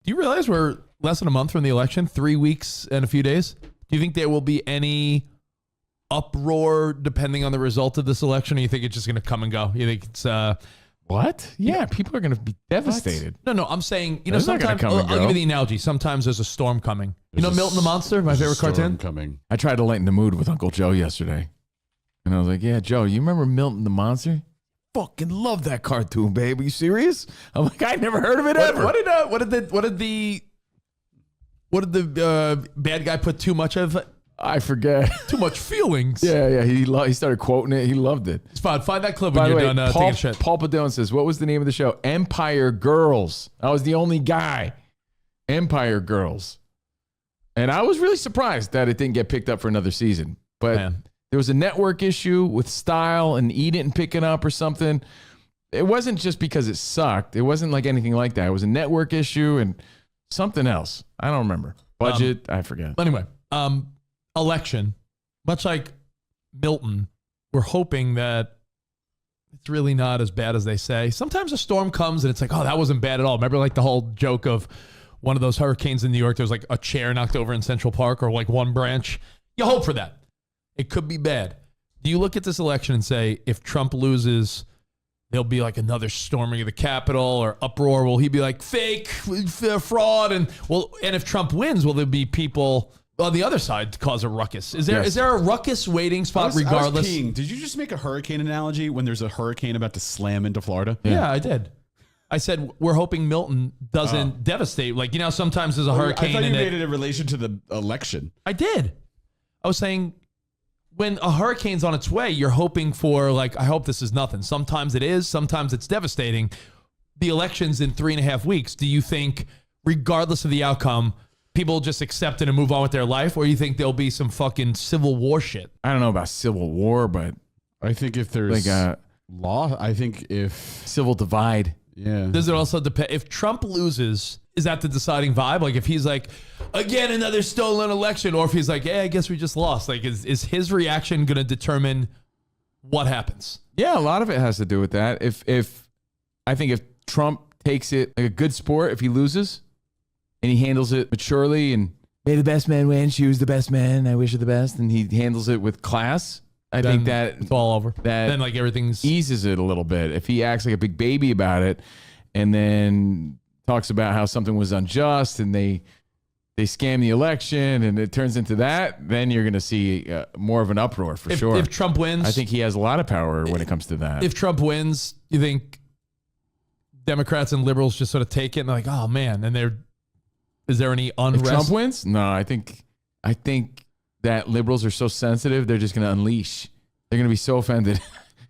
Do you realize we're less than a month from the election? 3 weeks and a few days. Do you think there will be any uproar depending on the result of this election, or you think it's just going to come and go? You think it's what? Yeah, people are going to be devastated. No, I'm saying, Sometimes I'll give you the analogy. Sometimes there's a storm coming. Milton the Monster, my favorite cartoon? Coming. I tried to lighten the mood with Uncle Joe yesterday. And I was like, yeah, Joe, you remember Milton the Monster? Fucking love that cartoon, babe. Are you serious? I'm like, I never heard of it ever. What did the bad guy put too much of? I forget. Too much feelings. Yeah. He started quoting it. He loved it. It's fine. Find that clip when you're done taking a shit. Paul Padone says, what was the name of the show? Empire Girls. I was the only guy. Empire Girls. And I was really surprised that it didn't get picked up for another season. But there was a network issue with style and E didn't pick it up or something. It wasn't just because it sucked. It wasn't like anything like that. It was a network issue and something else. I don't remember. Budget, I forget. Anyway, election, much like Milton, we're hoping that it's really not as bad as they say. Sometimes a storm comes and it's like, oh, that wasn't bad at all. Remember like the whole joke of one of those hurricanes in New York, there was like a chair knocked over in Central Park or like one branch. You hope for that. It could be bad. Do you look at this election and say, if Trump loses, there'll be like another storming of the Capitol or uproar? Will he be like fake, fraud? And if Trump wins, will there be people on the other side to cause a ruckus? Is there a ruckus waiting spot regardless? Did you just make a hurricane analogy when there's a hurricane about to slam into Florida? Yeah, I did. I said we're hoping Milton doesn't devastate. Like, sometimes there's a hurricane. I thought you made it in relation to the election. I did. I was saying when a hurricane's on its way, you're hoping for, like, I hope this is nothing. Sometimes it is. Sometimes it's devastating. The election's in 3.5 weeks. Do you think, regardless of the outcome, people just accept it and move on with their life? Or you think there'll be some fucking civil war shit? I don't know about civil war, but I think if there's law, I think if civil divide. Yeah. Does it also depend? If Trump loses, is that the deciding vibe? Like if he's like, again, another stolen election, or if he's like, hey, I guess we just lost. Like is his reaction going to determine what happens? Yeah, a lot of it has to do with that. I think if Trump takes it like a good sport, if he loses and he handles it maturely and may the best man win, choose the best man, I wish you the best, and he handles it with class, I think that it's all over. That then like everything's eases it a little bit. If he acts like a big baby about it and then talks about how something was unjust and they scam the election and it turns into that, then you're going to see more of an uproar for sure. If Trump wins, I think he has a lot of power when it comes to that. If Trump wins, you think Democrats and liberals just sort of take it and they're like, oh man, and is there any unrest? If Trump wins? No, I think that liberals are so sensitive, they're just going to unleash. They're going to be so offended.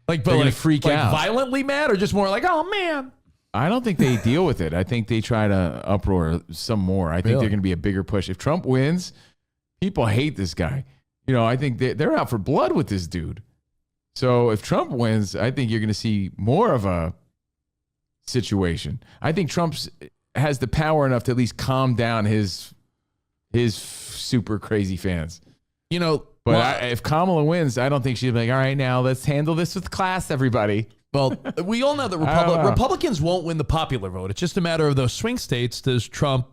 They're going to freak out. Violently mad, or just more like, oh man? I don't think they deal with it. I think they try to uproar some more. I think they're going to be a bigger push. If Trump wins, people hate this guy. I think they're out for blood with this dude. So if Trump wins, I think you're going to see more of a situation. I think Trump has the power enough to at least calm down his super crazy fans. But if Kamala wins, I don't think she'd be like, all right, now let's handle this with class, everybody. Well, we all know that Republicans won't win the popular vote. It's just a matter of those swing states. Does Trump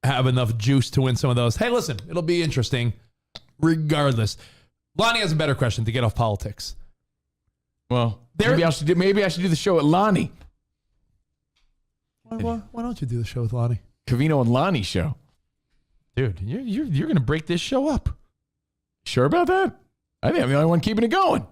have enough juice to win some of those? Hey, listen, it'll be interesting regardless. Lonnie has a better question to get off politics. Well, maybe I should do the show at Lonnie. Why don't you do the show with Lonnie? Covino and Lonnie show. Dude, you're going to break this show up. Sure about that? I think I'm the only one keeping it going.